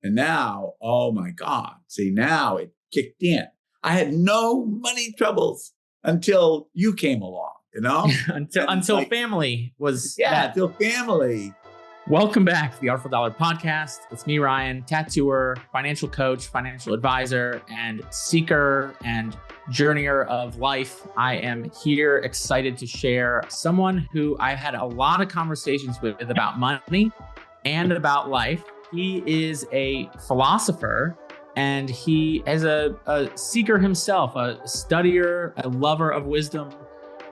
And now, oh my God, see, now it kicked in. I had no money troubles until you came along, until like, family was until family. Welcome back to the Artful Dollar podcast. It's me, Ryan, tattooer, financial coach, financial advisor, and seeker and journeyer of life. I am here excited to share someone who I've had a lot of conversations with about money and about life. He is a philosopher, and he is a seeker himself, a studier, a lover of wisdom,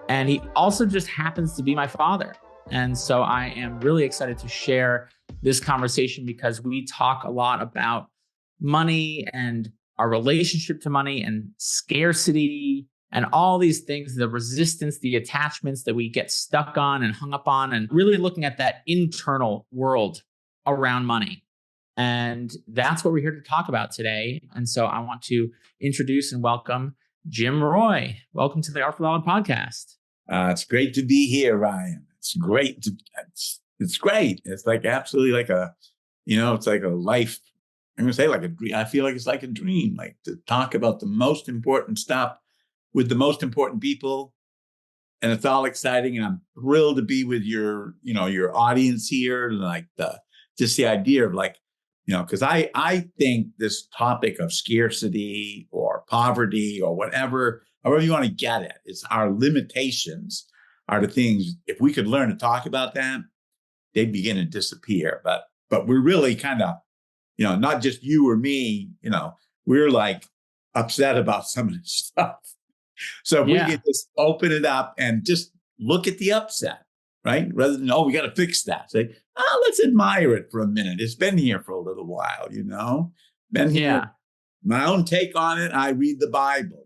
and he also just happens to be my father. And so I am really excited to share this conversation because we talk a lot about money and our relationship to money and scarcity and all these things, the resistance, the attachments that we get stuck on and hung up on, and really looking at that internal world around money. And that's what we're here to talk about today. And so I want to introduce and welcome Jim Roi. Welcome to the Artful Dollar podcast. It's great to be here, Ryan. It's great. It's great. It's like absolutely like it's like a life. I'm going to say like a dream. I feel like it's like a dream, like to talk about the most important stuff with the most important people. And it's all exciting. And I'm thrilled to be with your audience here. Like just the idea of because I think this topic of scarcity or poverty or however you want to get it, it's our limitations are the things. If we could learn to talk about that, they'd begin to disappear. But we're really kind of, not just you or me, we're like upset about some of this stuff. So if we could just open it up and just look at the upset, right? Rather than, we got to fix that. Say, let's admire it for a minute. It's been here for a little while, been here. Yeah. My own take on it, I read the Bible,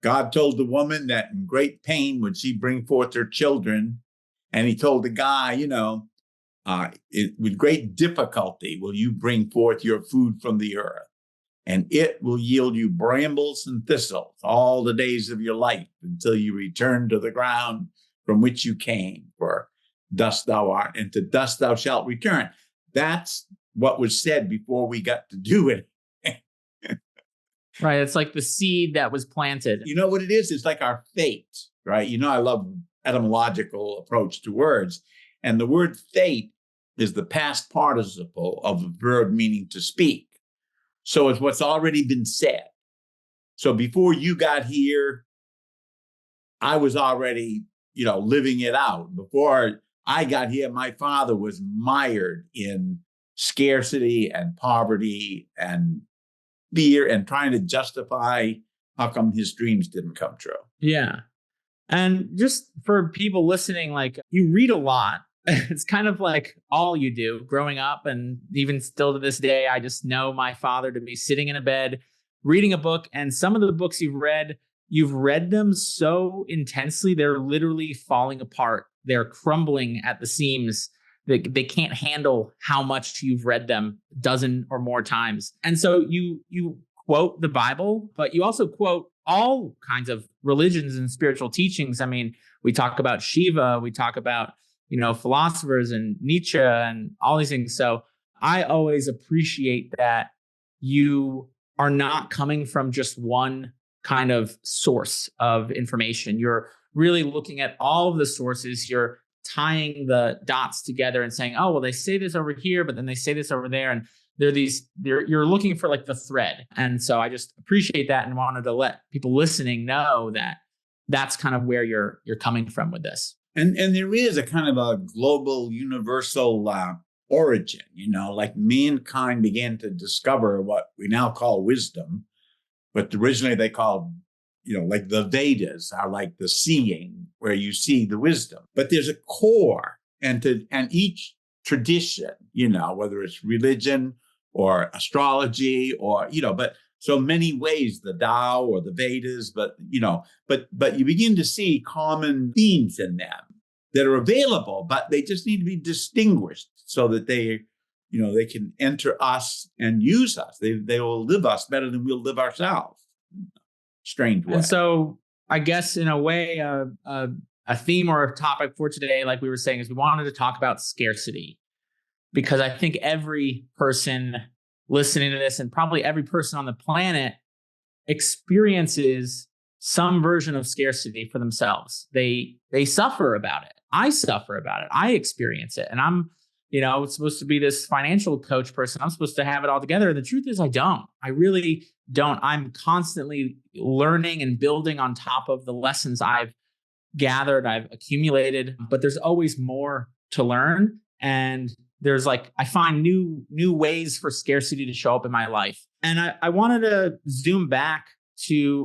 God told the woman that in great pain would she bring forth her children. And he told the guy, with great difficulty will you bring forth your food from the earth. And it will yield you brambles and thistles all the days of your life until you return to the ground from which you came. For dust thou art, and to dust thou shalt return. That's what was said before we got to do it. Right. It's like the seed that was planted. You know what it is? It's like our fate, right? I love etymological approach to words. And the word fate is the past participle of a verb meaning to speak. So it's what's already been said. So before you got here, I was already, living it out. Before I got here, my father was mired in scarcity and poverty and fear and trying to justify how come his dreams didn't come true. Yeah. And just for people listening, like you read a lot. It's kind of like all you do growing up. And even still to this day, I just know my father to be sitting in a bed, reading a book. And some of the books you've read them so intensely, they're literally falling apart. They're crumbling at the seams. They can't handle how much you've read them a dozen or more times. And so you quote the Bible, but you also quote all kinds of religions and spiritual teachings. I mean, we talk about Shiva, we talk about, philosophers and Nietzsche and all these things. So I always appreciate that you are not coming from just one kind of source of information. You're really looking at all of the sources. You're tying the dots together and saying, oh, well, they say this over here, but then they say this over there. And you're looking for like the thread. And so I just appreciate that and wanted to let people listening know that that's kind of where you're coming from with this. And there is a kind of a global universal origin, like mankind began to discover what we now call wisdom, but originally they called like the Vedas are like the seeing, where you see the wisdom. But there's a core, and each tradition, whether it's religion or astrology or, but so many ways, the Tao or the Vedas, but you begin to see common themes in them that are available, but they just need to be distinguished so that they can enter us and use us. They will live us better than we'll live ourselves. Strange way. And so I guess in a way, a theme or a topic for today, like we were saying, is we wanted to talk about scarcity, because I think every person listening to this, and probably every person on the planet experiences some version of scarcity for themselves. They suffer about it. I suffer about it. I experience it. And I'm, supposed to be this financial coach person. I'm supposed to have it all together. And the truth is I don't. I really don't. I'm constantly learning and building on top of the lessons I've gathered, I've accumulated, but there's always more to learn. And there's I find new ways for scarcity to show up in my life. And I wanted to zoom back to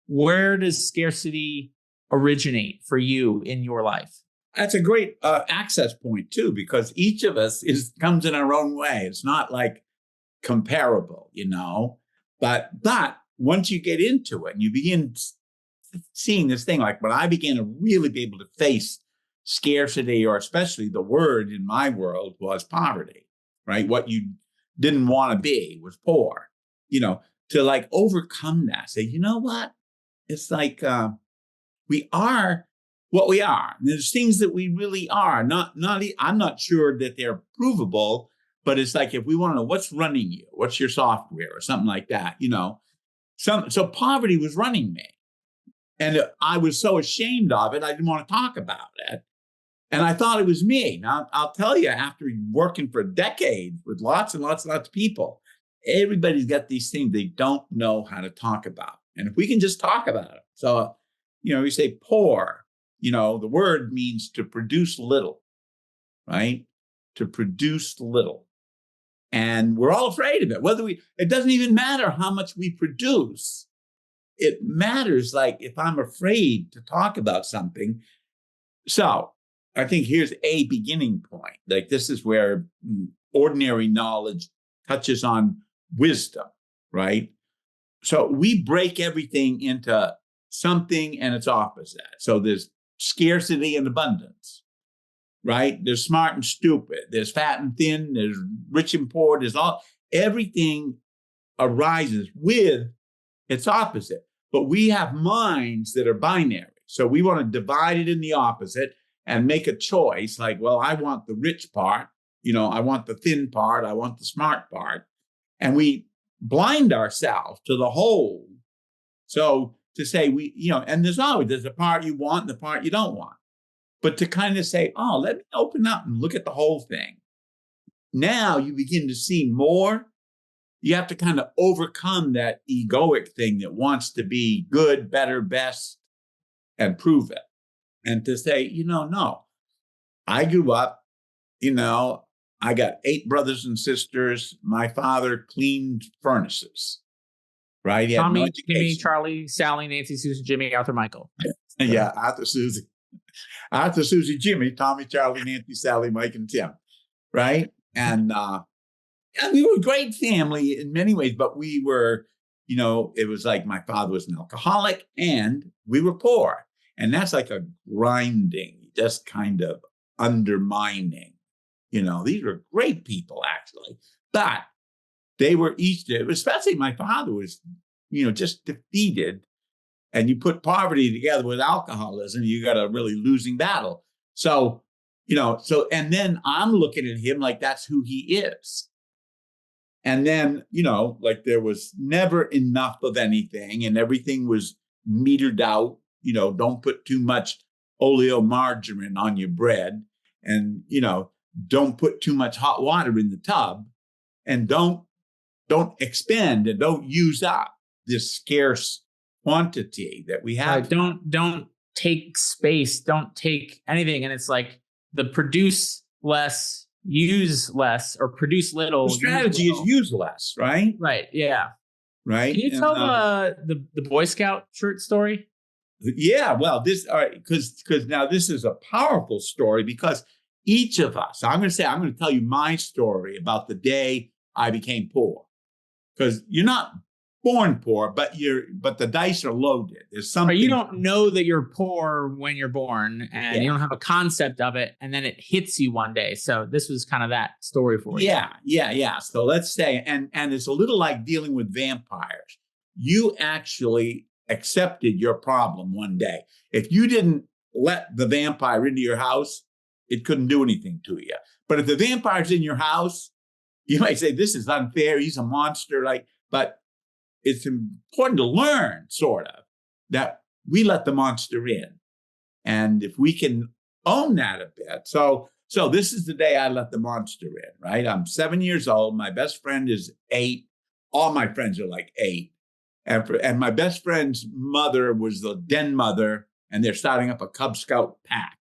where does scarcity originate for you in your life? That's a great access point too, because each of us comes in our own way. It's not comparable, but once you get into it and you begin seeing this thing, like when I began to really be able to face scarcity, or especially the word in my world was poverty, right? What you didn't want to be was poor, to overcome that, say, you know what? It's we are what we are. There's things that we really are. I'm not sure that they're provable, but it's if we want to know what's running you, what's your software or something like that, so poverty was running me. And I was so ashamed of it, I didn't want to talk about it. And I thought it was me. Now, I'll tell you, after working for decades with lots and lots and lots of people, everybody's got these things they don't know how to talk about. And if we can just talk about it. So, we say poor, the word means to produce little, right? To produce little. And we're all afraid of it. It doesn't even matter how much we produce. It matters if I'm afraid to talk about something. So I think here's a beginning point. This is where ordinary knowledge touches on wisdom, right? So we break everything into something and its opposite. So there's scarcity and abundance, right? There's smart and stupid. There's fat and thin. There's rich and poor. Everything arises with its opposite. But we have minds that are binary. So we want to divide it in the opposite and make a choice I want the rich part, I want the thin part, I want the smart part. And we blind ourselves to the whole. So to say and there's a part you want and the part you don't want. But to kind of say, let me open up and look at the whole thing. Now you begin to see more. You have to kind of overcome that egoic thing that wants to be good, better, best, and prove it. And to say, no, I grew up, I got 8 brothers and sisters. My father cleaned furnaces, right? He had no education. Timmy, Charlie, Sally, Nancy, Susan, Jimmy, Arthur, Michael. Yeah, Arthur, Susie, Jimmy, Tommy, Charlie, Nancy, Sally, Mike, and Tim, right? And we were a great family in many ways, but we were, it was my father was an alcoholic and we were poor. And that's a grinding, just kind of undermining. These were great people, actually. But they were each, especially my father was, just defeated. And you put poverty together with alcoholism, you got a really losing battle. So, and then I'm looking at him that's who he is. And then, there was never enough of anything and everything was metered out. Don't put too much oleomargarine on your bread and, don't put too much hot water in the tub and don't expend and don't use up this scarce quantity that we have. Don't take space. Don't take anything. And it's the produce less, use less, or produce little. The strategy is use less, right? Right. Yeah. Right. Can you tell the Boy Scout shirt story? Yeah. Well, because now this is a powerful story because each of us, I'm going to tell you my story about the day I became poor, because you're not born poor, but the dice are loaded. There's something. You don't know that you're poor when you're born, and you don't have a concept of it, and then it hits you one day. So this was kind of that story for you. Yeah. So let's say, and it's a little like dealing with vampires. You actually accepted your problem one day. If you didn't let the vampire into your house, it couldn't do anything to you. But if the vampire's in your house, You might say, this is unfair. He's a monster. But it's important to learn, sort of, that we let the monster in. And if we can own that a bit. So this is the day I let the monster in, right? I'm 7 years old. My best friend is 8. All my friends are like 8. And my best friend's mother was the den mother, and they're starting up a Cub Scout pack.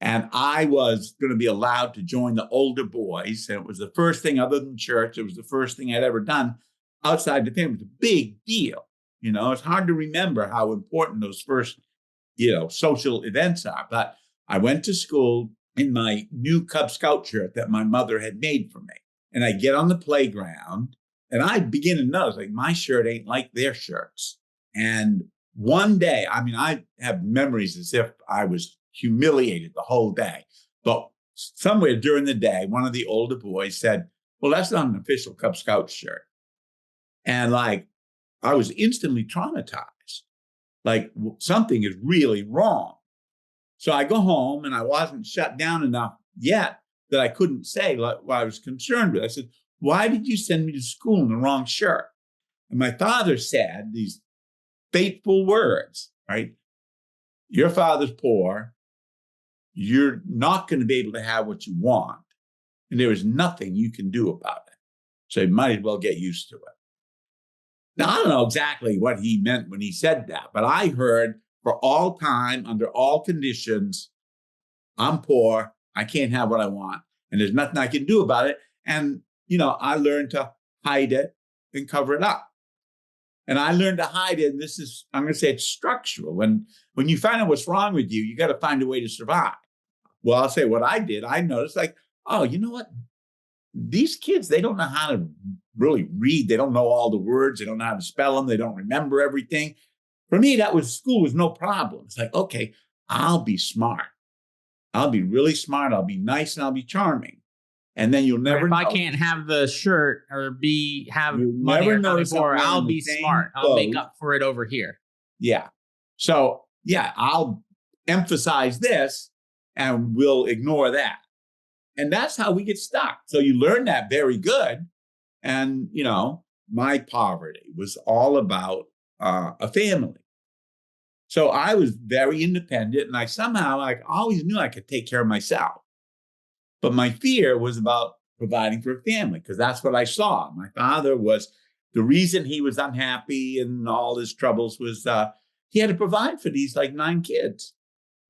And I was going to be allowed to join the older boys. And it was the first thing, other than church, it was the first thing I'd ever done outside the family. It was a big deal. It's hard to remember how important those first, social events are. But I went to school in my new Cub Scout shirt that my mother had made for me. And I get on the playground and I begin to notice, like, my shirt ain't like their shirts. And one day, I have memories as if I was humiliated the whole day. But somewhere during the day, one of the older boys said, well, that's not an official Cub Scout shirt. And I was instantly traumatized. Like, something is really wrong. So I go home, and I wasn't shut down enough yet that I couldn't say what I was concerned with. I said, why did you send me to school in the wrong shirt? And my father said these fateful words, right? Your father's poor. You're not going to be able to have what you want. And there is nothing you can do about it. So you might as well get used to it. Now, I don't know exactly what he meant when he said that, but I heard, for all time, under all conditions, I'm poor. I can't have what I want. And there's nothing I can do about it. And, I learned to hide it and cover it up. And I learned to hide it. And this is, I'm going to say, it's structural. When you find out what's wrong with you, you got to find a way to survive. Well, I'll say what I did. I noticed, oh, you know what? These kids, they don't know how to really read. They don't know all the words. They don't know how to spell them. They don't remember everything. For me, school was no problem. It's like, okay, I'll be smart. I'll be really smart. I'll be nice, and I'll be charming. And then you'll never know. If I can't have the shirt or have money or nothing for, I'll be smart. I'll make up for it over here. Yeah. So, I'll emphasize this and we'll ignore that. And that's how we get stuck. So you learn that very good. And, my poverty was all about a family. So I was very independent, and I somehow always knew I could take care of myself. But my fear was about providing for a family, because that's what I saw. My father was, the reason he was unhappy and all his troubles was he had to provide for these 9 kids.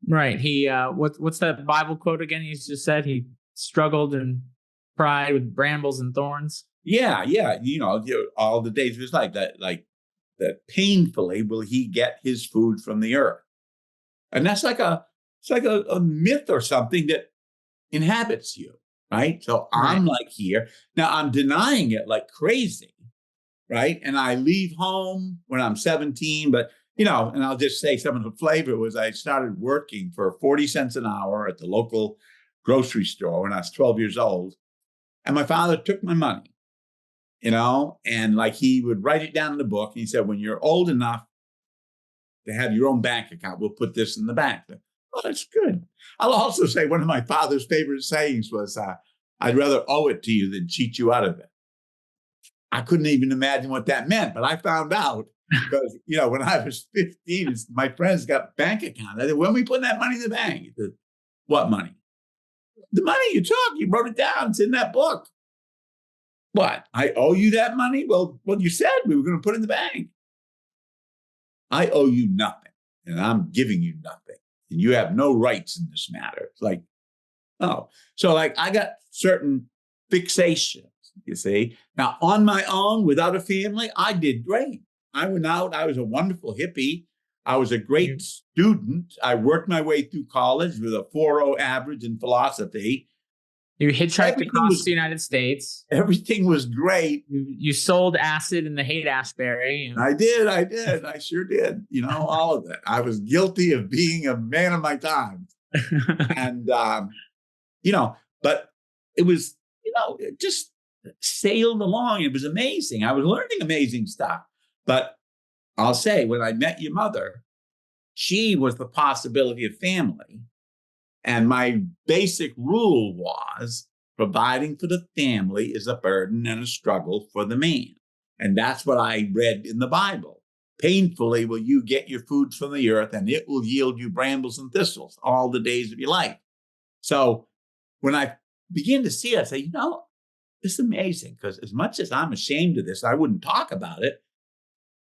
Right. He, what's that Bible quote again? He just said he struggled and cried with brambles and thorns. Yeah. All the days of his life, that painfully will he get his food from the earth. And that's like a myth or something that inhabits you, right? So I'm here. Now I'm denying it like crazy, right? And I leave home when I'm 17, but, and I'll just say some of the flavor was I started working for 40 cents an hour at the local grocery store when I was 12 years old. And my father took my money, and he would write it down in the book. And he said, when you're old enough to have your own bank account, we'll put this in the bank. Oh, that's good. I'll also say one of my father's favorite sayings was, I'd rather owe it to you than cheat you out of it. I couldn't even imagine what that meant, but I found out because, when I was 15, my friends got bank account. I said, when we put that money in the bank? He said, what money? The money you took, you wrote it down. It's in that book. What? I owe you that money? Well, you said we were going to put it in the bank. I owe you nothing, and I'm giving you nothing, and you have no rights in this matter. It's so I got certain fixations, you see. Now, on my own, without a family, I did great. I went out. I was a wonderful hippie. I was a great student. I worked my way through college with a 4.0 average in philosophy. You hitchhiked across the United States. Everything was great. You sold acid in the Haight-Ashbury. I did. I sure did. All of it. I was guilty of being a man of my time. And, but it was, it just sailed along. It was amazing. I was learning amazing stuff. But I'll say, when I met your mother, she was the possibility of family. And my basic rule was, providing for the family is a burden and a struggle for the man. And that's what I read in the Bible. Painfully will you get your food from the earth, and it will yield you brambles and thistles all the days of your life. So when I begin to see it, I say, it's amazing, because as much as I'm ashamed of this, I wouldn't talk about it.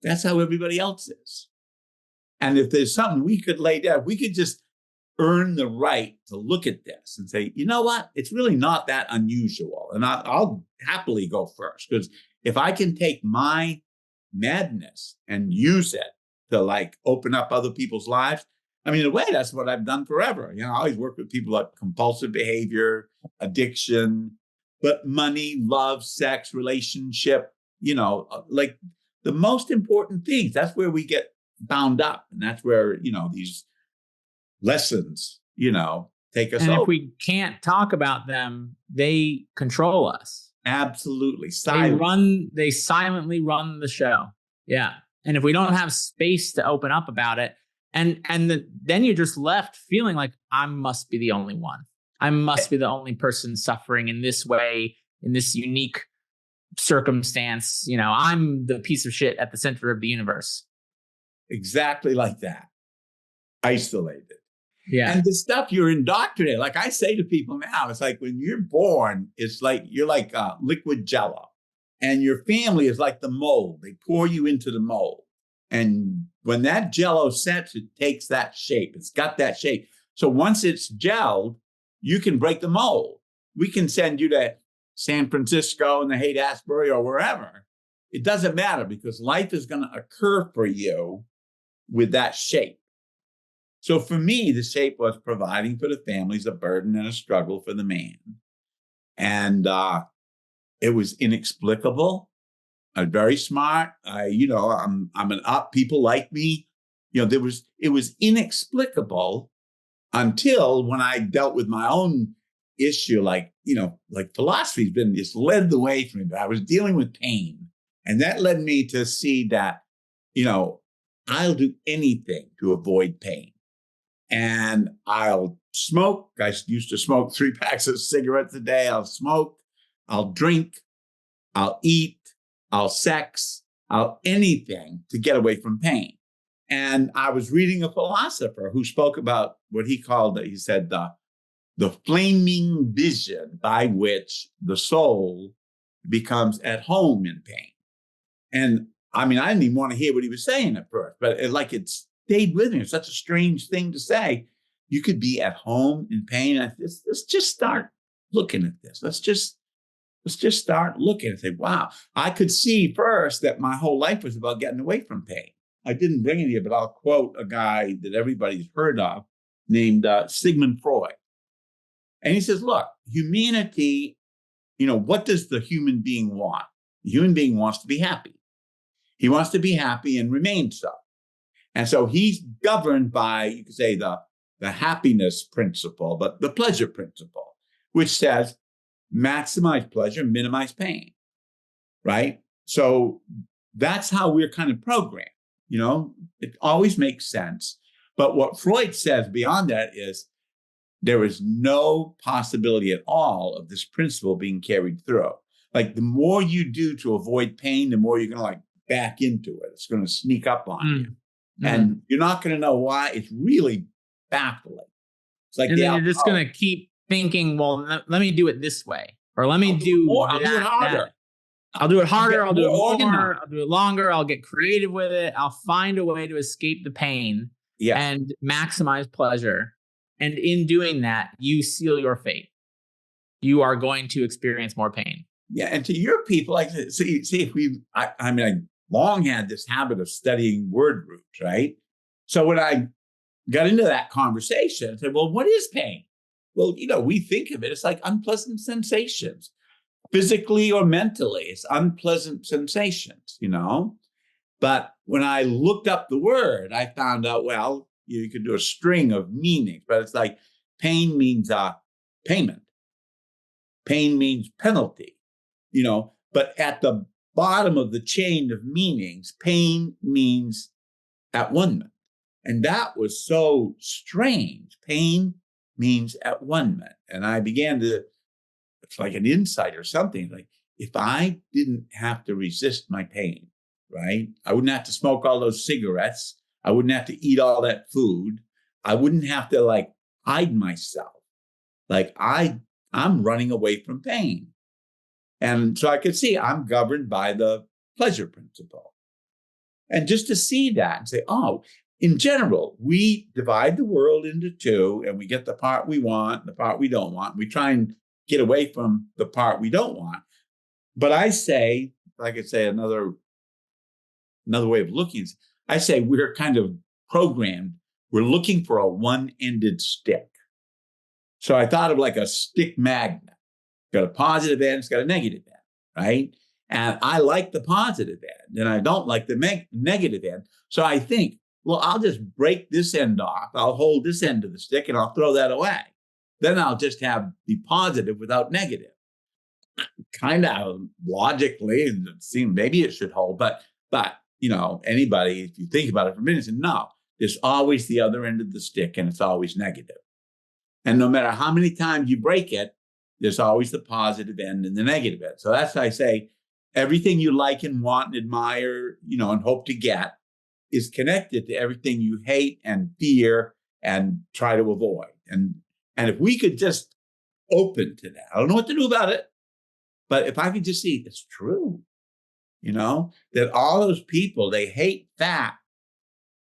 That's how everybody else is. And if there's something we could lay down, we could just earn the right to look at this and say, you know what? It's really not that unusual. And I'll happily go first, because if I can take my madness and use it to like open up other people's lives, I mean, in a way, that's what I've done forever. I always work with people like compulsive behavior, addiction, but money, love, sex, relationship, like the most important things. That's where we get bound up. And that's where, these lessons, take us And over. if we can't talk about them, they control us. Absolutely. They silently run the show. Yeah. And if we don't have space to open up about it, then you're just left feeling like I must be the only one. I must be the only person suffering in this way, in this unique circumstance. I'm the piece of shit at the center of the universe. Exactly like that. Isolated. Yeah. And the stuff you're indoctrinated. Like I say to people now, it's like when you're born, it's like you're like liquid jello. And your family is like the mold. They pour you into the mold. And when that jello sets, it takes that shape. It's got that shape. So once it's gelled, you can break the mold. We can send you to San Francisco and the Haight-Ashbury or wherever. It doesn't matter, because life is going to occur for you with that shape. So for me, the shape was providing for the families, a burden and a struggle for the man. And it was inexplicable. I'm very smart. I'm an up. People like me. It was inexplicable until when I dealt with my own issue, like philosophy's been just led the way for me. But I was dealing with pain. And that led me to see that, I'll do anything to avoid pain. And I'll smoke. I used to smoke 3 packs of cigarettes a day. I'll smoke. I'll drink. I'll eat. I'll sex. I'll anything to get away from pain. And I was reading a philosopher who spoke about what he said, the flaming vision by which the soul becomes at home in pain. And I mean, I didn't even want to hear what he was saying at first, but it stayed with me. It's such a strange thing to say. You could be at home in pain. Let's just start looking at this. Let's just start looking and say, wow, I could see first that my whole life was about getting away from pain. I didn't bring it here, but I'll quote a guy that everybody's heard of named Sigmund Freud. And he says, look, humanity, what does the human being want? The human being wants to be happy. He wants to be happy and remain so. And so he's governed by, you could say, the happiness principle, but the pleasure principle, which says maximize pleasure, minimize pain, right? So that's how we're kind of programmed. It always makes sense. But what Freud says beyond that is there is no possibility at all of this principle being carried through. Like the more you do to avoid pain, the more you're going to back into it. It's going to sneak up on you. And you're not going to know why. It's really baffling. It's like, and then you're just going to keep thinking, well, let me do it this way. Or let me do I'll do it harder. I'll do it harder. I'll do it more. I'll do it longer. I'll get creative with it. I'll find a way to escape the pain and maximize pleasure. And in doing that, you seal your fate. You are going to experience more pain. Yeah. And to your people, like, see if I long had this habit of studying word roots, right? So when I got into that conversation, I said, well, what is pain? Well, we think of it, it's like unpleasant sensations, physically or mentally. It's unpleasant sensations, But when I looked up the word, I found out, well, you could do a string of meanings, but it's like pain means payment. Pain means penalty, but at the bottom of the chain of meanings, pain means at one-ment. And that was so strange. Pain means at one-ment. And I began to it's like an insight or something. Like if I didn't have to resist my pain, right? I wouldn't have to smoke all those cigarettes. I wouldn't have to eat all that food. I wouldn't have to like hide myself. Like I'm running away from pain. And so I could see I'm governed by the pleasure principle. And just to see that and say, oh, in general, we divide the world into two and we get the part we want, the part we don't want. We try and get away from the part we don't want. But I say, like I say, another way of looking is I say we're kind of programmed. We're looking for a one-ended stick. So I thought of like a stick magnet. It's got a positive end, it's got a negative end, right? And I like the positive end and I don't like the negative end. So I think, well, I'll just break this end off. I'll hold this end of the stick and I'll throw that away. Then I'll just have the positive without negative. Kind of logically, and it seems maybe it should hold, but you know, anybody, if you think about it for a minute, no, there's always the other end of the stick and it's always negative. And no matter how many times you break it, there's always the positive end and the negative end. So that's why I say everything you like and want and admire, you know, and hope to get is connected to everything you hate and fear and try to avoid. And if we could just open to that, I don't know what to do about it, but if I could just see it's true, you know, that all those people, they hate fat,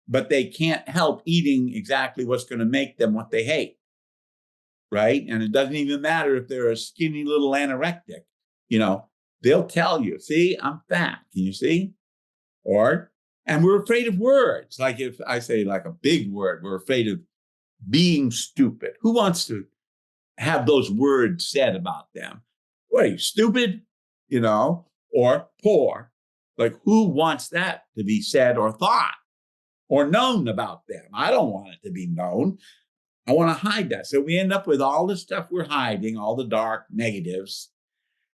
but they can't help eating exactly what's going to make them what they hate. Right. And it doesn't even matter if they're a skinny little anorectic, you know, they'll tell you, see, I'm fat. Can you see? And we're afraid of words. Like if I say like a big word, we're afraid of being stupid. Who wants to have those words said about them? What are you, stupid? You know, or poor. Like who wants that to be said or thought or known about them? I don't want it to be known. I want to hide that. So we end up with all the stuff we're hiding, all the dark negatives,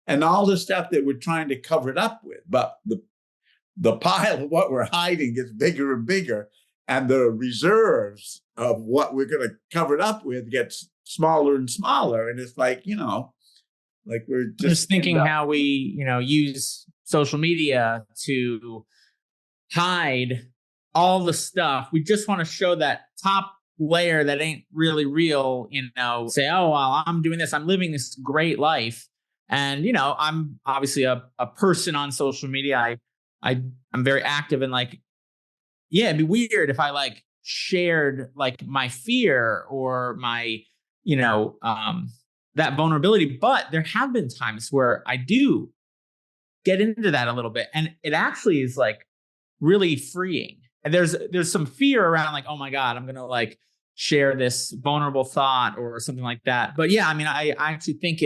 and all the stuff that we're trying to cover it up with. But the pile of what we're hiding gets bigger and bigger, and the reserves of what we're going to cover it up with gets smaller and smaller. And it's like, you know, like we're just thinking how we, you know, use social media to hide all the stuff. We just want to show that top layer that ain't really real, you know, say, oh, well, I'm doing this, I'm living this great life. And, you know, I'm obviously a person on social media. I'm very active and like, yeah, it'd be weird if I like shared like my fear or my, you know, that vulnerability. But there have been times where I do get into that a little bit. And it actually is like really freeing. And there's some fear around like, oh my God, I'm going to like share this vulnerable thought or something like that. But yeah, I mean, I actually think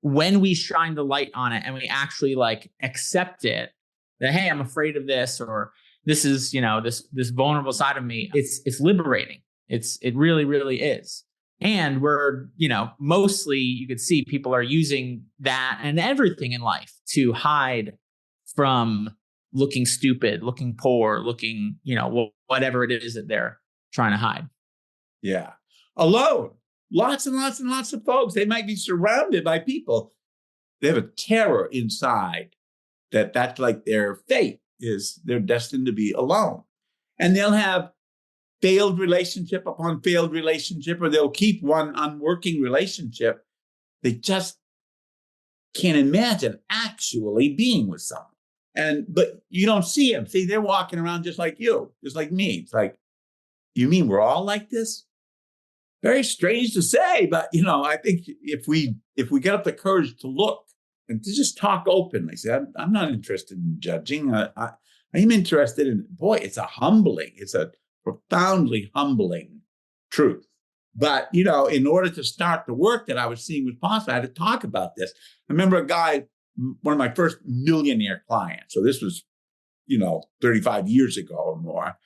when we shine the light on it and we actually like accept it, that, hey, I'm afraid of this, or this is, you know, this vulnerable side of me, it's liberating. It really, really is. And we're, you know, mostly you could see people are using that and everything in life to hide from looking stupid, looking poor, looking, you know, whatever it is that they're trying to hide. Yeah. Alone. Lots and lots and lots of folks. They might be surrounded by people. They have a terror inside that's like their fate is they're destined to be alone. And they'll have failed relationship upon failed relationship, or they'll keep one unworking relationship. They just can't imagine actually being with someone. But you don't see them. See, they're walking around just like you, just like me. It's like, you mean we're all like this? Very strange to say, but you know, I think if we get up the courage to look and to just talk openly, say, I'm not interested in judging. I am interested in, boy, it's a profoundly humbling truth. But, you know, in order to start the work that I was seeing was possible, I had to talk about this. I remember a guy, one of my first millionaire clients. So this was, you know, 35 years ago or more.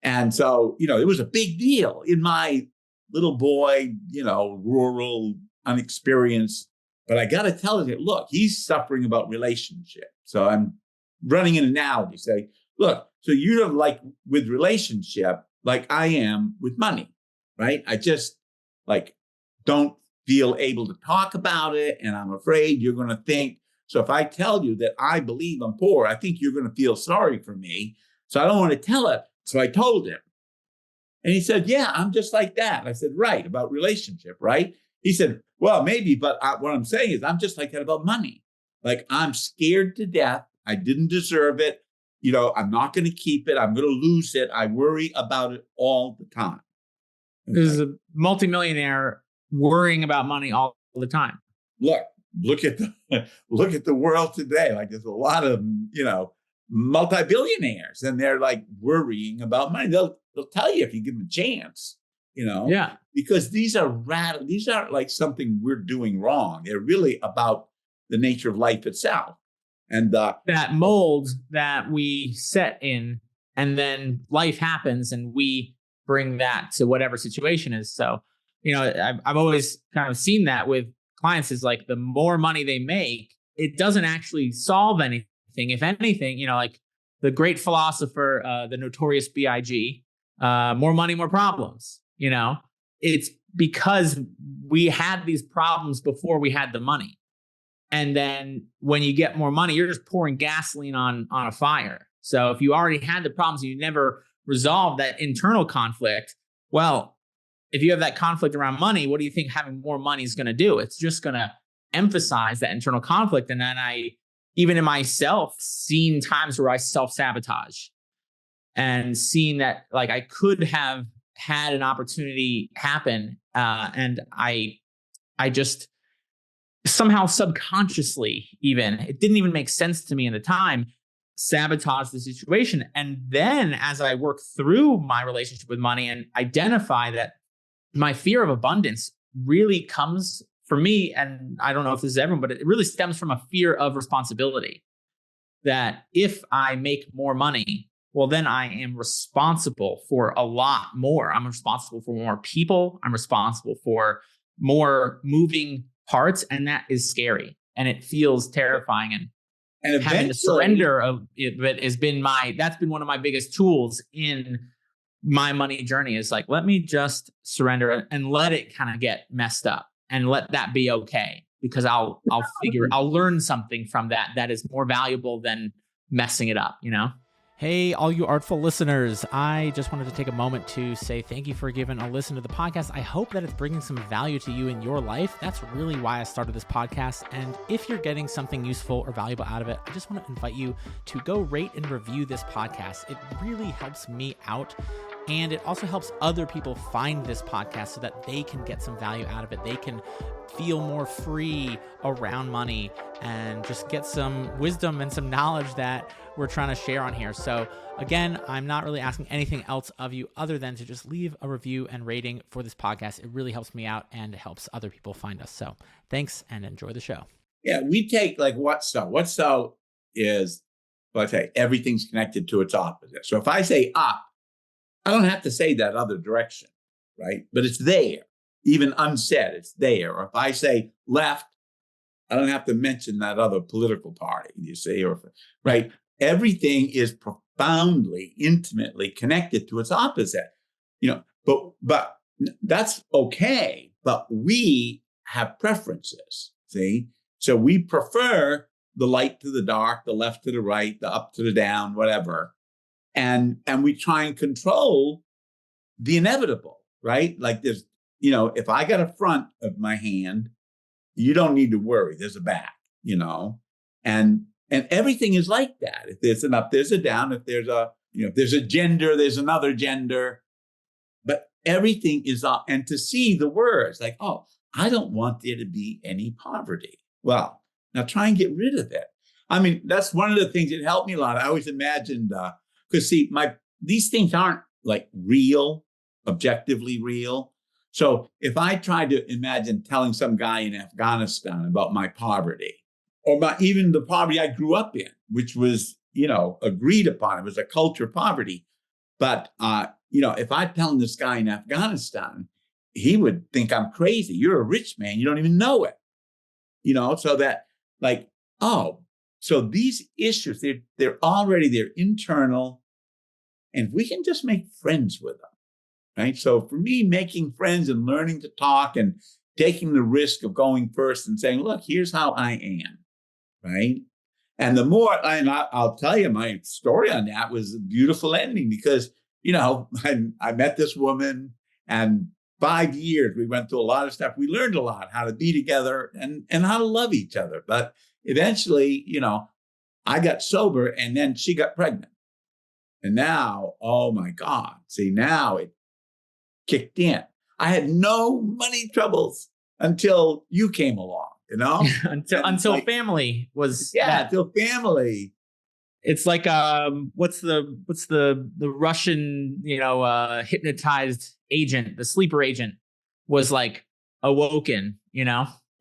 And so, you know, it was a big deal in my little boy, you know, rural, unexperienced. But I got to tell you, look, he's suffering about relationship. So I'm running an analogy, say, look, so you're like with relationship, like I am with money, right? I just like don't feel able to talk about it. And I'm afraid you're going to think, so if I tell you that I believe I'm poor, I think you're going to feel sorry for me. So I don't want to tell it. So I told him. And he said, yeah, I'm just like that. I said, right, about relationship, right? He said, well, maybe, but what I'm saying is I'm just like that about money. Like, I'm scared to death. I didn't deserve it. I'm not going to keep it. I'm going to lose it. I worry about it all the time. There's a multimillionaire worrying about money all the time. Look at the world today. Like, there's a lot of, multi-billionaires, and they're like worrying about money. They'll tell you if you give them a chance, Yeah. because these aren't like something we're doing wrong. They're really about the nature of life itself. And that mold that we set in, and then life happens and we bring that to whatever situation is. So, I've always kind of seen that with clients, is like the more money they make, it doesn't actually solve anything. If anything, like the great philosopher, the notorious B.I.G., more money, more problems. It's because we had these problems before we had the money. And then when you get more money, you're just pouring gasoline on a fire. So if you already had the problems and you never resolved that internal conflict, well, if you have that conflict around money, what do you think having more money is going to do? It's just going to emphasize that internal conflict. And then even in myself, seen times where I self-sabotage and seen that like I could have had an opportunity happen. And I just somehow subconsciously, even, it didn't even make sense to me in the time, sabotage the situation. And then as I work through my relationship with money and identify that my fear of abundance really comes for me, and I don't know if this is everyone, but it really stems from a fear of responsibility. That if I make more money, well, then I am responsible for a lot more. I'm responsible for more people. I'm responsible for more moving parts, and that is scary, and it feels terrifying. And having the surrender of it has been that's been one of my biggest tools in my money journey, is like, let me just surrender and let it kind of get messed up and let that be okay, because I'll learn something from that is more valuable than messing it up, Hey, all you Artful listeners, I just wanted to take a moment to say thank you for giving a listen to the podcast. I hope that it's bringing some value to you in your life. That's really why I started this podcast. And if you're getting something useful or valuable out of it, I just want to invite you to go rate and review this podcast. It really helps me out. And it also helps other people find this podcast so that they can get some value out of it. They can feel more free around money and just get some wisdom and some knowledge that we're trying to share on here. So again, I'm not really asking anything else of you other than to just leave a review and rating for this podcast. It really helps me out and it helps other people find us. So thanks and enjoy the show. Yeah, we take like what's so. What's so is, let's say, everything's connected to its opposite. So if I say up, I don't have to say that other direction, right? But it's there, even unsaid, it's there. Or if I say left, I don't have to mention that other political party, you see, right? Everything is profoundly, intimately connected to its opposite, but that's okay. But we have preferences, see? So we prefer the light to the dark, the left to the right, the up to the down, whatever. And we try and control the inevitable, right? Like there's, if I got a front of my hand, you don't need to worry. There's a back, and everything is like that. If there's an up, there's a down. If there's if there's a gender, there's another gender. But everything is up. And to see the words like, oh, I don't want there to be any poverty. Well, now try and get rid of it. I mean, that's one of the things that helped me a lot. I always imagined, because see, these things aren't like real, objectively real. So if I tried to imagine telling some guy in Afghanistan about my poverty, or even the poverty I grew up in, which was, agreed upon, it was a culture of poverty. But, if I tell this guy in Afghanistan, he would think I'm crazy. You're a rich man. You don't even know it. So that like, oh, so these issues, they're internal, and we can just make friends with them, right? So for me, making friends and learning to talk and taking the risk of going first and saying, look, here's how I am, right? And the more, and I'll tell you, my story on that was a beautiful ending because, I met this woman, and 5 years, we went through a lot of stuff. We learned a lot, how to be together and how to love each other. But eventually, I got sober, and then she got pregnant. And now, oh my God, see, now it kicked in. I had no money troubles until you came along, until family was until family. It's like what's the Russian hypnotized agent, the sleeper agent was like awoken,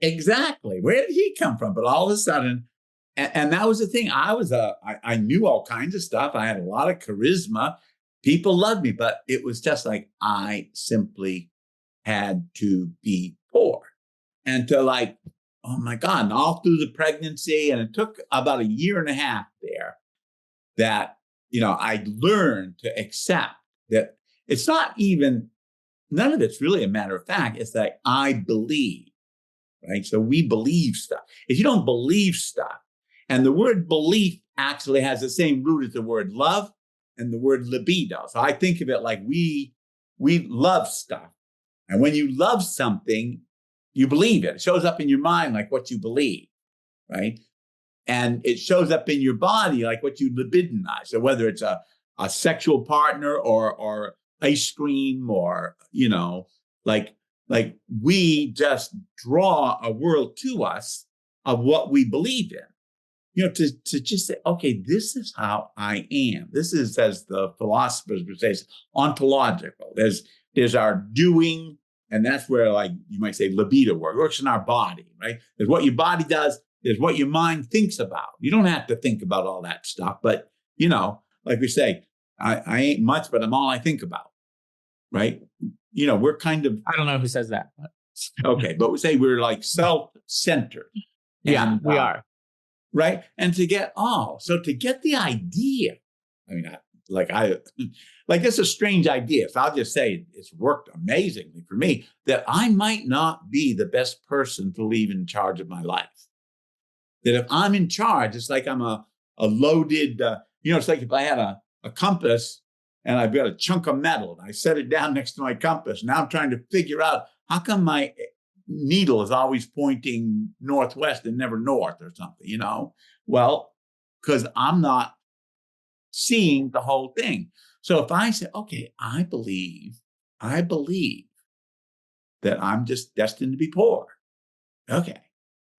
Exactly. Where did he come from? But all of a sudden, and that was the thing. I knew all kinds of stuff. I had a lot of charisma. People loved me, but it was just like I simply had to be poor. And to oh my God, and all through the pregnancy, and it took about 1.5 years there that, I learned to accept that it's not even, none of it's really a matter of fact. It's like, I believe, right? So we believe stuff. If you don't believe stuff, and the word belief actually has the same root as the word love and the word libido. So I think of it like we love stuff. And when you love something, you believe it. It shows up in your mind like what you believe, right? And it shows up in your body like what you libidinize. So whether it's a sexual partner or ice cream or, like we just draw a world to us of what we believe in. To just say, okay, this is how I am. This is, as the philosophers would say, ontological. There's our doing, and that's where, you might say, libido works in our body, right? There's what your body does. There's what your mind thinks about. You don't have to think about all that stuff, but like we say, I ain't much, but I'm all I think about, right? We're kind of, I don't know who says that. But. Okay, but we say we're like self-centered. Yeah, and, we are. Right. And to get the idea, it's a strange idea. So I'll just say it's worked amazingly for me that I might not be the best person to leave in charge of my life. That if I'm in charge, it's like I'm a loaded, it's like if I had a compass and I've got a chunk of metal and I set it down next to my compass. Now I'm trying to figure out how come my needle is always pointing northwest and never north or something, Well, because I'm not seeing the whole thing. So if I say, okay, I believe that I'm just destined to be poor. Okay.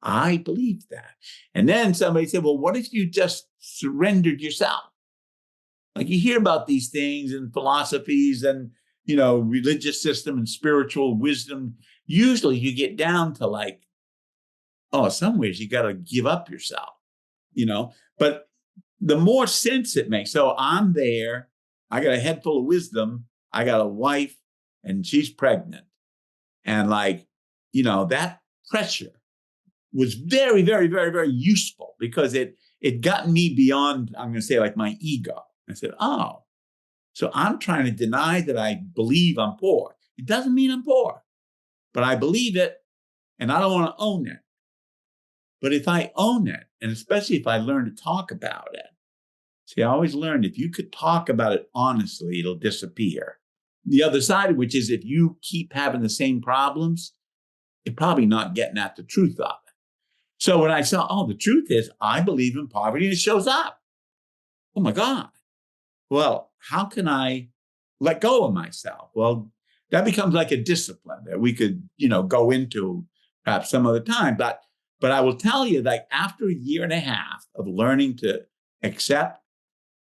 I believe that. And then somebody said, well, what if you just surrendered yourself? Like you hear about these things and philosophies and, religious system and spiritual wisdom. Usually you get down to some ways you got to give up yourself, but the more sense it makes. So I'm there. I got a head full of wisdom. I got a wife and she's pregnant. And that pressure was very, very, very, very useful because it got me beyond, I'm going to say, my ego. I said, oh, so I'm trying to deny that I believe I'm poor. It doesn't mean I'm poor, but I believe it and I don't want to own it. But if I own it, and especially if I learn to talk about it, see, I always learned if you could talk about it honestly, it'll disappear. The other side of which is if you keep having the same problems, you're probably not getting at the truth of it. So when I saw, the truth is I believe in poverty and it shows up. Oh my God. Well, how can I let go of myself? Well, that becomes like a discipline that we could, go into perhaps some other time. But I will tell you that after 1.5 years of learning to accept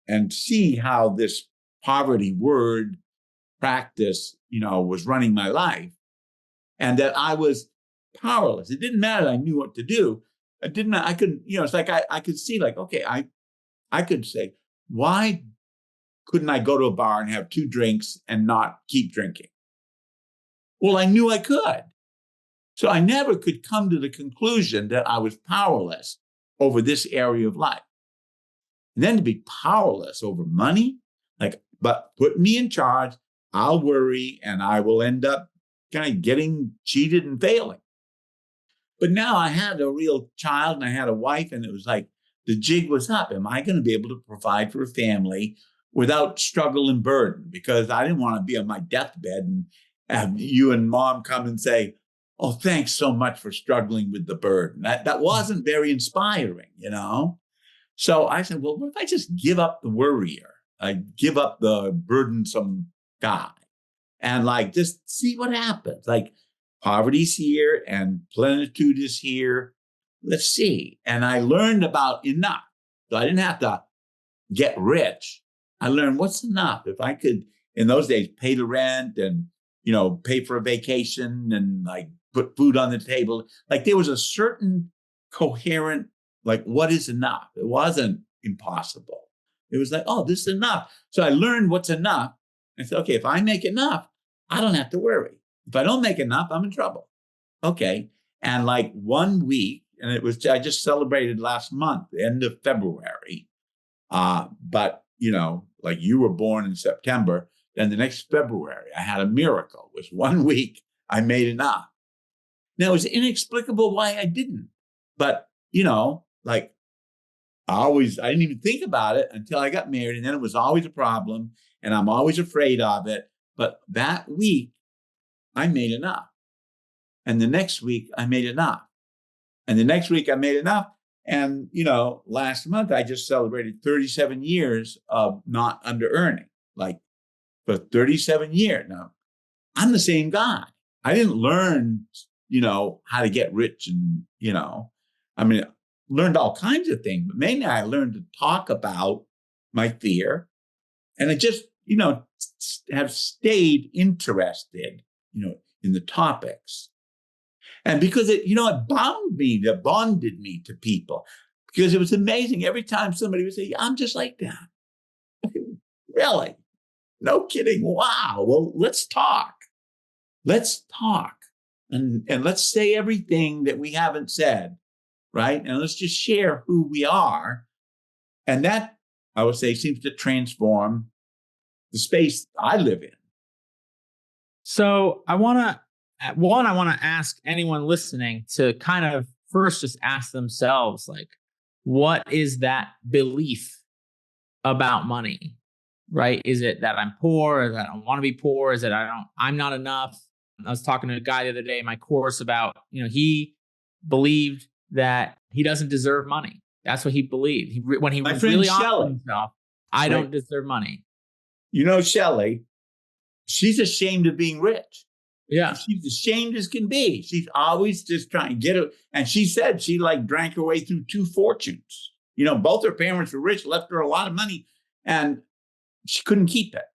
and see how this poverty word practice, was running my life and that I was powerless. It didn't matter that I knew what to do. I couldn't, it's like I could see okay, I could say, why couldn't I go to a bar and have 2 drinks and not keep drinking? Well, I knew I could. So I never could come to the conclusion that I was powerless over this area of life. And then to be powerless over money, but put me in charge, I'll worry and I will end up kind of getting cheated and failing. But now I had a real child and I had a wife, and it was like the jig was up. Am I going to be able to provide for a family without struggle and burden? Because I didn't want to be on my deathbed and have you and mom come and say, "Oh, thanks so much for struggling with the burden." That wasn't very inspiring, you know? So I said, well, what if I just give up the worrier? I give up the burdensome guy and like just see what happens. Like poverty's here and plenitude is here. Let's see. And I learned about enough. So I didn't have to get rich. I learned what's enough. If I could, in those days, pay the rent and, pay for a vacation and like put food on the table. Like there was a certain coherent, like what is enough? It wasn't impossible. It was like, oh, this is enough. So I learned what's enough. I said, okay, if I make enough, I don't have to worry. If I don't make enough, I'm in trouble. Okay. And like 1 week, and I just celebrated last month, the end of February. But, like you were born in September, then the next February, I had a miracle. It was 1 week, I made enough. Now, it was inexplicable why I didn't. But, like I didn't even think about it until I got married. And then it was always a problem. And I'm always afraid of it. But that week, I made enough. And the next week, I made enough. And the next week, I made enough. And, last month, I just celebrated 37 years of not under earning, like for 37 years. Now, I'm the same guy. I didn't learn, how to get rich and, learned all kinds of things, but mainly I learned to talk about my fear. And I just, have stayed interested, in the topics. And because it bonded me to people, because it was amazing. Every time somebody would say, I'm just like that. Really? No kidding. Wow. Well, let's talk. Let's talk. And let's say everything that we haven't said, right? And let's just share who we are. And that, I would say, seems to transform the space I live in. So I want to ask anyone listening to kind of first just ask themselves, like, what is that belief about money, right? Is it that I'm poor? Is that I don't want to be poor? Is it I'm not enough? I was talking to a guy the other day in my course about, he believed that he doesn't deserve money. That's what he believed. When he was really honest with himself, I don't deserve money. Shelley, she's ashamed of being rich. Yeah. She's ashamed as can be. She's always just trying to get it. And she said she like drank her way through 2 fortunes. Both her parents were rich, left her a lot of money, and she couldn't keep it.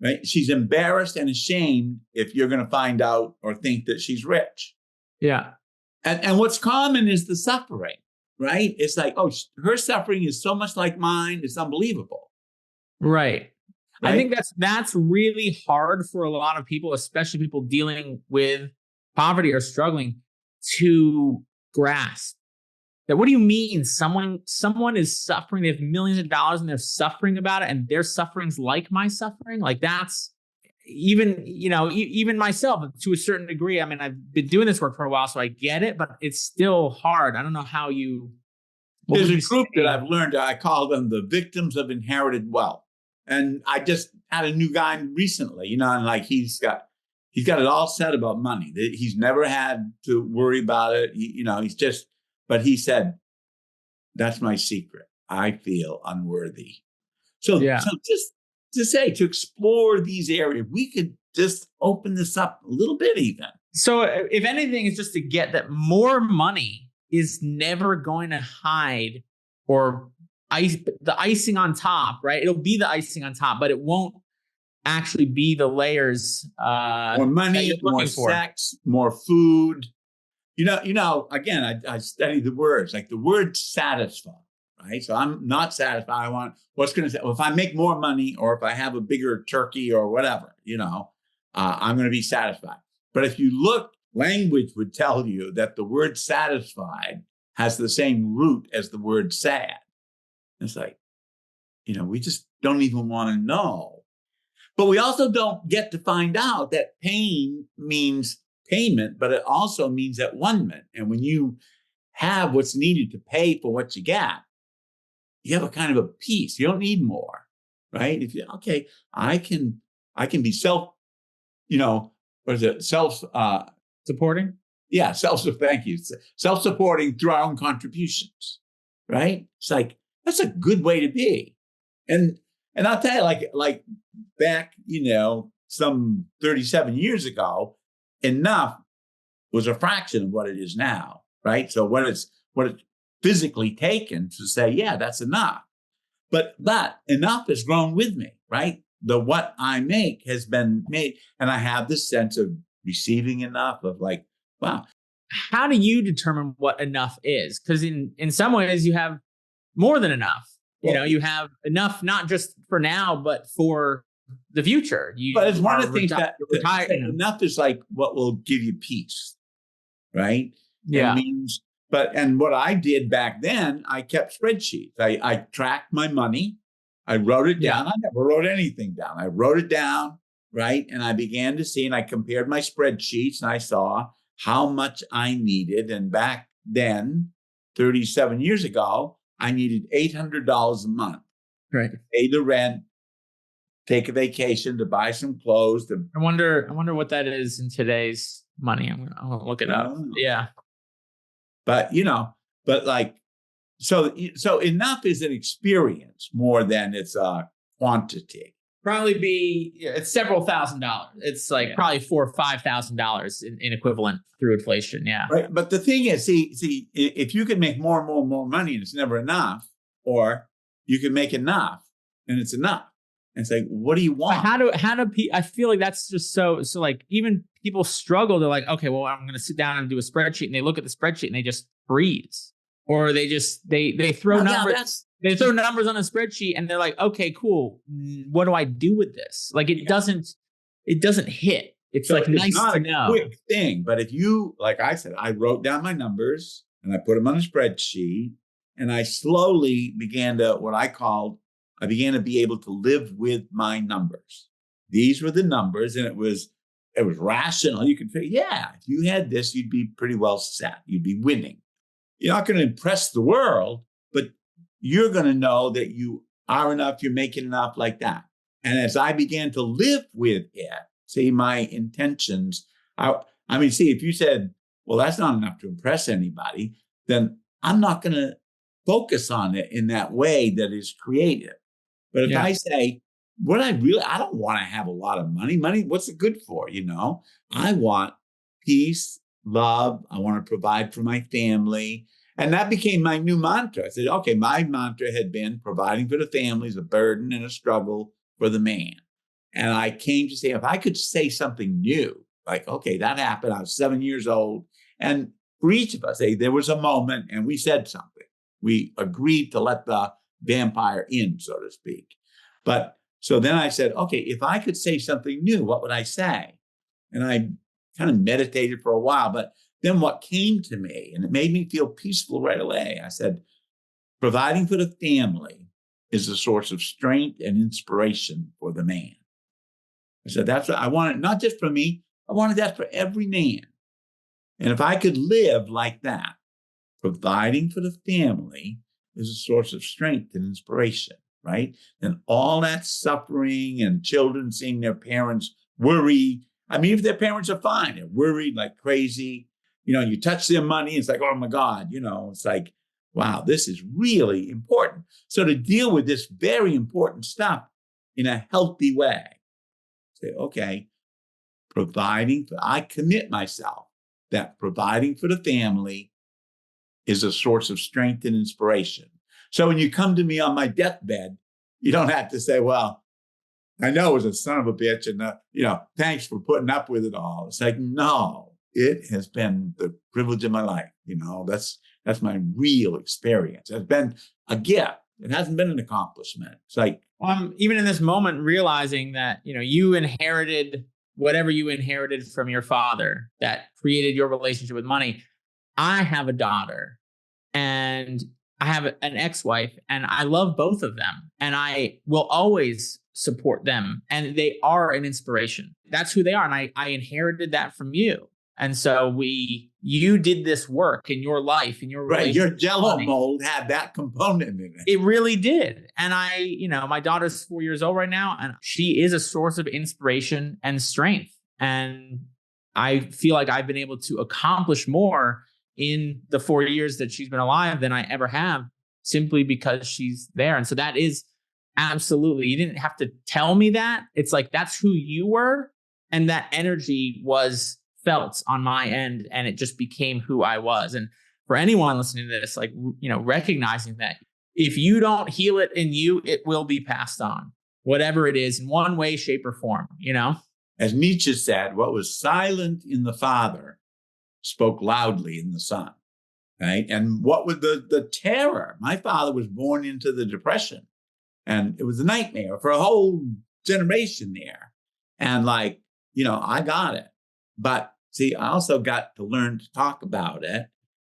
Right? She's embarrassed and ashamed if you're going to find out or think that she's rich. Yeah. And what's common is the suffering, right? It's like, oh, her suffering is so much like mine. It's unbelievable. Right. I think that's really hard for a lot of people, especially people dealing with poverty or struggling, to grasp. That what do you mean? Someone is suffering, they have millions of dollars and they're suffering about it, and their suffering's like my suffering? Like that's even myself to a certain degree. I mean, I've been doing this work for a while, so I get it, but it's still hard. I don't know how There's a group that I've learned, I call them the victims of inherited wealth. And I just had a new guy recently, and like he's got it all said about money. He's never had to worry about it. But he said, that's my secret. I feel unworthy. So just to explore these areas, we could just open this up a little bit even. So if anything, it's just to get that more money is never going to hide or the icing on top, right? It'll be the icing on top, but it won't actually be the layers. More money, more sex, more food. Again, I study the words, like the word satisfy, right? So I'm not satisfied. I want what's going to say, well, if I make more money or if I have a bigger turkey or whatever, I'm going to be satisfied. But if you look, language would tell you that the word satisfied has the same root as the word sad. It's like, we just don't even want to know. But we also don't get to find out that pain means payment, but it also means at one. And when you have what's needed to pay for what you got, you have a kind of a peace. You don't need more, right? If you okay, I can be self, what is it? Supporting. Yeah, thank you. Self-supporting through our own contributions, right? It's like that's a good way to be. And I'll tell you, like back, some 37 years ago, enough was a fraction of what it is now, right? So what it's physically taken to say, yeah, that's enough. But enough has grown with me, right? The what I make has been made, and I have this sense of receiving enough of like, wow. How do you determine what enough is? Because in some ways you have more than enough. Well, You have enough not just for now, but for the future. But it's one of the things that retire, enough is like what will give you peace, right? Yeah. And it means, and what I did back then, I kept spreadsheets. I tracked my money. I wrote it down. I never wrote anything down. I wrote it down, right? And I began to see, and I compared my spreadsheets, and I saw how much I needed. And back then, 37 years ago, I needed $800 a month. Right. To pay the rent, take a vacation, to buy some clothes. I wonder what that is in today's money. I'm gonna look it up. Yeah. But so enough is an experience more than it's a quantity. Probably it's several $1,000s. It's like probably $4,000 or $5,000 in equivalent through inflation. Yeah. Right. But the thing is, see, if you can make more and more and more money and it's never enough, or you can make enough and it's enough. And it's like, what do you want? How do I feel like that's just so like even people struggle. They're like, okay, well, I'm going to sit down and do a spreadsheet, and they look at the spreadsheet and they just freeze, or they just, they throw numbers. They throw numbers on a spreadsheet and they're like, okay, cool. What do I do with this? Like it doesn't hit. It's so like it's nice not to know. Quick thing, but if you, like I said, I wrote down my numbers and I put them on a spreadsheet, and I slowly began to I began to be able to live with my numbers. These were the numbers, and it was rational. You could say, yeah, if you had this, you'd be pretty well set. You'd be winning. You're not going to impress the world, but you're going to know that you are enough, you're making enough, like that. And as I began to live with it, see, my intentions, see, if you said, well, that's not enough to impress anybody, then I'm not going to focus on it in that way that is creative. But if I say, I don't want to have a lot of money. Money, what's it good for? I want peace, love. I want to provide for my family. And that became my new mantra. I said, okay, my mantra had been providing for the family is a burden and a struggle for the man. And I came to say, if I could say something new, like, okay, that happened. I was 7 years old. And for each of us, there was a moment and we said something. We agreed to let the vampire in, so to speak. But so then I said, okay, if I could say something new, what would I say? And I kind of meditated for a while, but then what came to me, and it made me feel peaceful right away, I said, providing for the family is a source of strength and inspiration for the man. I said, that's what I wanted, not just for me, I wanted that for every man. And if I could live like that, providing for the family is a source of strength and inspiration, right? And all that suffering and children seeing their parents worry. I mean, if their parents are fine, they're worried like crazy. You touch their money, it's like, oh my God, it's like, wow, this is really important. So to deal with this very important stuff in a healthy way, say, okay, I commit myself that providing for the family is a source of strength and inspiration. So when you come to me on my deathbed, you don't have to say, well, I know it was a son of a bitch and, thanks for putting up with it all. It's like, no, it has been the privilege of my life. That's my real experience. It's been a gift. It hasn't been an accomplishment. It's like, even in this moment, realizing that, you inherited whatever you inherited from your father that created your relationship with money. I have a daughter and I have an ex-wife, and I love both of them, and I will always support them, and they are an inspiration. That's who they are. And I inherited that from you. And so you did this work in your life, in your Right. Your relationship. Jello mold had that component in it. It really did. And my daughter's 4 years old right now, and she is a source of inspiration and strength. And I feel like I've been able to accomplish more in the 4 years that she's been alive than I ever have, simply because she's there. And so that is absolutely, you didn't have to tell me that. It's like, that's who you were. And that energy was felt on my end, and it just became who I was. And for anyone listening to this, like, recognizing that if you don't heal it in you, it will be passed on, whatever it is, in one way, shape, or form, As Nietzsche said, what was silent in the father spoke loudly in the son, right? And what was the terror? My father was born into the Depression, and it was a nightmare for a whole generation there. And I got it. But see, I also got to learn to talk about it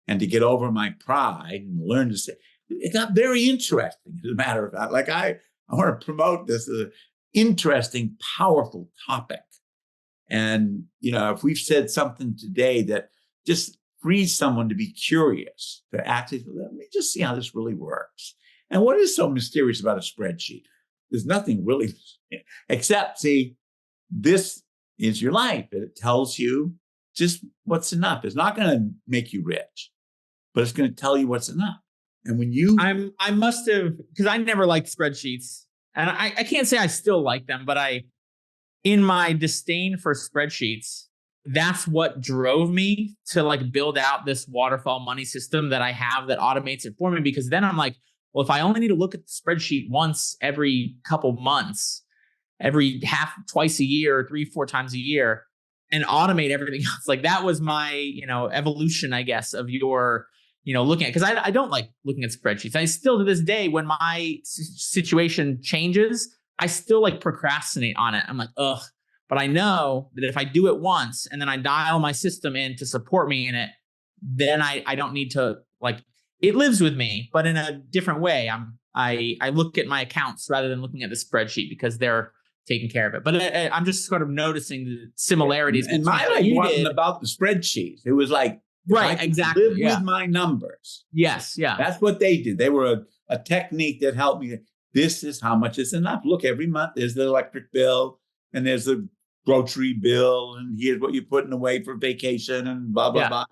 and to get over my pride and learn to say, it got very interesting, as a matter of fact. I want to promote this as an interesting, powerful topic. And, if we've said something today that just frees someone to be curious, to actually, let me just see how this really works. And what is so mysterious about a spreadsheet? There's nothing really, except, see, this is your life. It tells you just what's enough. It's not going to make you rich, but it's going to tell you what's enough. And when I must have, because I never liked spreadsheets, and I can't say I still like them, but in my disdain for spreadsheets, that's what drove me to build out this waterfall money system that I have that automates it for me. Because then I'm like, well, if I only need to look at the spreadsheet once every couple months, every twice a year, 3-4 times a year, and automate everything else. That was my, evolution, I guess, of your, looking at, because I don't like looking at spreadsheets. I still, to this day, when my situation changes, I still procrastinate on it. I'm like, ugh. But I know that if I do it once and then I dial my system in to support me in it, then I don't need to, it lives with me, but in a different way. I look at my accounts rather than looking at the spreadsheet, because they're taking care of it. But I'm just sort of noticing the similarities. And my life wasn't about the spreadsheets. It was right, exactly. Live with my numbers. Yes, yeah. That's what they did. They were a technique that helped me. This is how much is enough. Look, every month there's the electric bill, and there's the grocery bill, and here's what you're putting away for vacation, and blah, blah, blah.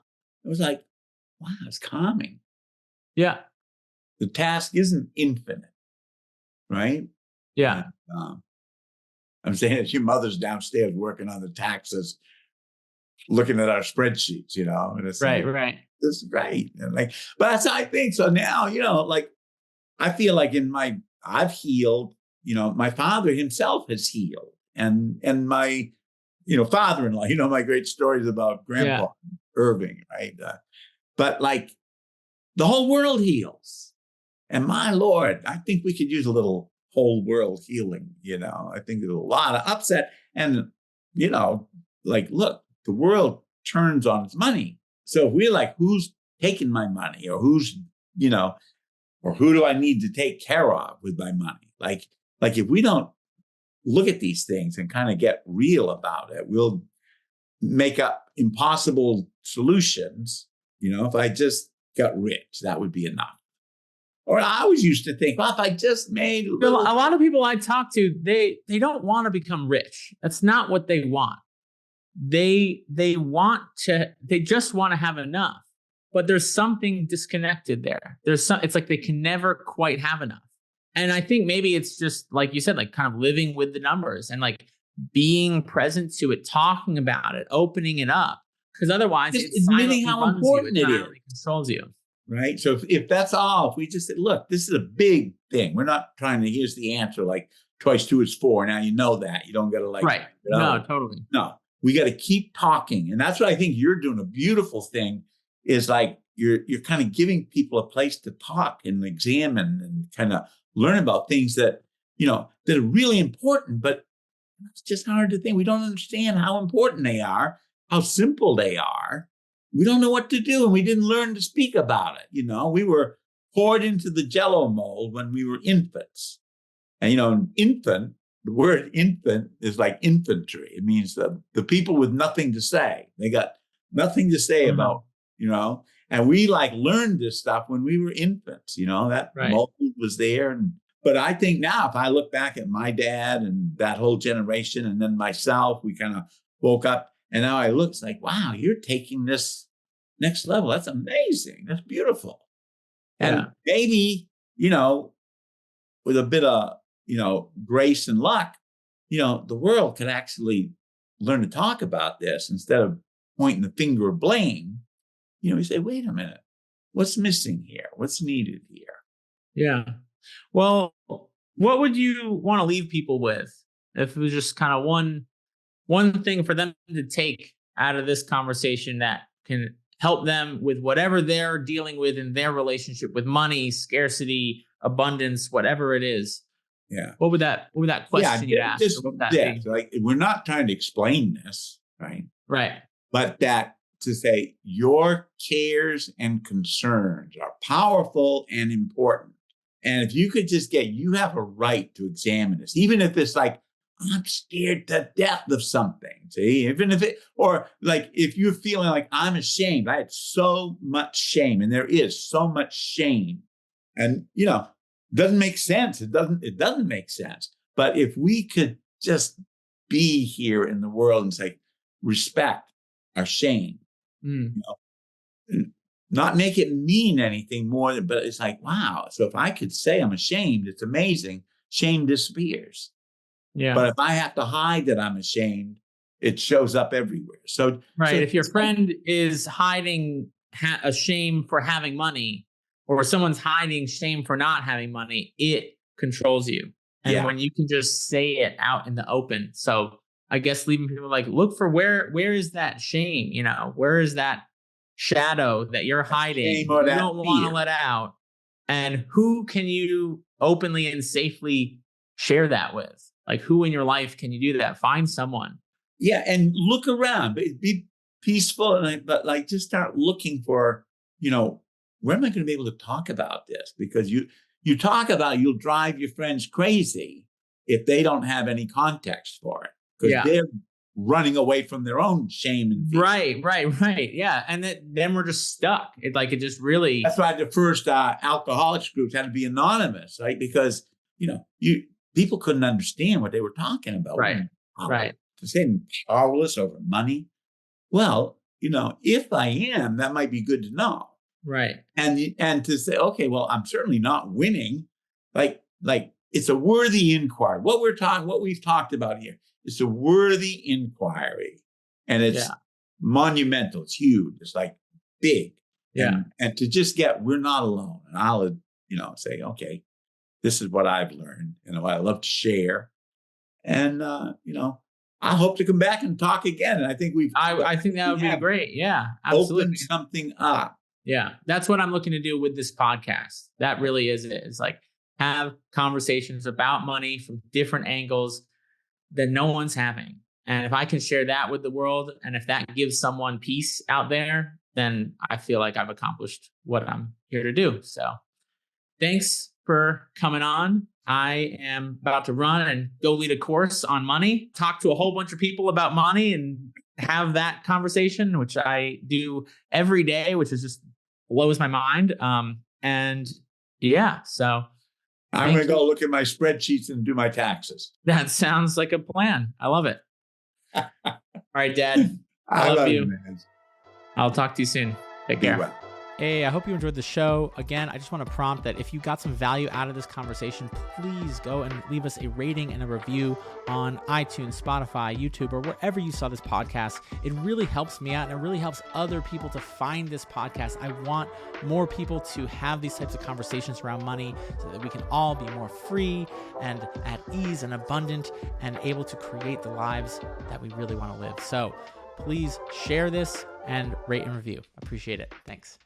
It was like, wow, it's calming. Yeah. The task isn't infinite, right? Yeah. And, I'm saying that your mother's downstairs working on the taxes, looking at our spreadsheets, and it's right. This is great. And but that's how I think. So now, I feel like I've healed, my father himself has healed, and my, father-in-law, my great stories about Grandpa Irving, right? But the whole world heals. And my Lord, I think we could use a little whole world healing. I think there's a lot of upset, and look, the world turns on its money. So if we're who's taking my money, or who's, or who do I need to take care of with my money? If we don't look at these things and kind of get real about it, we'll make up impossible solutions. If I just got rich, that would be enough. Or I always used to think, well, if I just made a lot of people I talk to, they don't want to become rich. That's not what they want. They just want to have enough, but there's something disconnected there. It's like they can never quite have enough. And I think maybe it's just, like you said, kind of living with the numbers and being present to it, talking about it, opening it up. Because otherwise, it's admitting how important it is. Controls you. Right. So if that's all, if we just said, look, this is a big thing. We're not trying to, here's the answer, twice 2 is 4. Now you know that. You don't got to right. No, totally. No, we got to keep talking. And that's what I think you're doing. A beautiful thing is you're kind of giving people a place to talk and examine and kind of learn about things that, that are really important, but it's just hard to think. We don't understand how important they are, how simple they are. We don't know what to do, and we didn't learn to speak about it. We were poured into the Jello mold when we were infants. And, an infant, the word infant is like infantry. It means the people with nothing to say. They got nothing to say Mhm. about, and we like learned this stuff when we were infants, that Right. mold was there. But I think now if I look back at my dad and that whole generation and then myself, we kind of woke up and now I look, it's like, wow, you're taking this next level. That's amazing. That's beautiful. And Yeah. maybe, with a bit of, grace and luck, the world could actually learn to talk about this instead of pointing the finger of blame. You say, wait a minute, what's missing here? What's needed here? Yeah. Well, what would you want to leave people with if it was just kind of one thing for them to take out of this conversation that can help them with whatever they're dealing with in their relationship with money, scarcity, abundance, whatever it is? Yeah. What would that question you'd ask? Just, What would that be? like we're not trying to explain this, right? Right. But that to say your cares and concerns are powerful and important. And if you could just you have a right to examine this, even if it's like, I'm scared to death of something. See, even if or like if you're feeling like I'm ashamed, I had so much shame, and there is so much shame, and doesn't make sense. It doesn't make sense. But if we could just be here in the world and say, respect our shame, not make it mean anything more than, but it's like, wow. So if I could say I'm ashamed, it's amazing. Shame disappears. Yeah. But if I have to hide that I'm ashamed, it shows up everywhere. So right. If your friend is hiding a shame for having money, or someone's hiding shame for not having money, it controls you. And when you can just say it out in the open. So I guess leaving people like, look for where is that shame? Where is that shadow that you're hiding that you don't want to let out? And who can you openly and safely share that with? Like, who in your life can you do that? Find someone. Yeah, and look around. Be peaceful, but like just start looking for, where am I going to be able to talk about this? Because you talk about, you'll drive your friends crazy if they don't have any context for it, because they're running away from their own shame and fear. Right. Yeah, and then we're just stuck. It just really. That's why the first alcoholics groups had to be anonymous, right? Because people couldn't understand what they were talking about. Right. To say I'm powerless over money. Well, if I am, that might be good to know. Right. And to say, okay, well, I'm certainly not winning. Like it's a worthy inquiry. What we've talked about here is a worthy inquiry. And it's monumental. It's huge. It's like big. Yeah. And to just we're not alone. And I'll, say, okay, this is what I've learned and what I love to share. And, I hope to come back and talk again. And I think I think that would be great. Yeah, absolutely. Open something up. Yeah. That's what I'm looking to do with this podcast. That really is it. It's like have conversations about money from different angles that no one's having. And if I can share that with the world, and if that gives someone peace out there, then I feel like I've accomplished what I'm here to do. So thanks for coming on. I am about to run and go lead a course on money, talk to a whole bunch of people about money and have that conversation, which I do every day, which is just blows my mind. So I'm going to go look at my spreadsheets and do my taxes. That sounds like a plan. I love it. All right, Dad. I love you. Man. I'll talk to you soon. Take care. Well. Hey, I hope you enjoyed the show. Again, I just want to prompt that if you got some value out of this conversation, please go and leave us a rating and a review on iTunes, Spotify, YouTube, or wherever you saw this podcast. It really helps me out, and it really helps other people to find this podcast. I want more people to have these types of conversations around money so that we can all be more free and at ease and abundant and able to create the lives that we really want to live. So please share this and rate and review. Appreciate it. Thanks.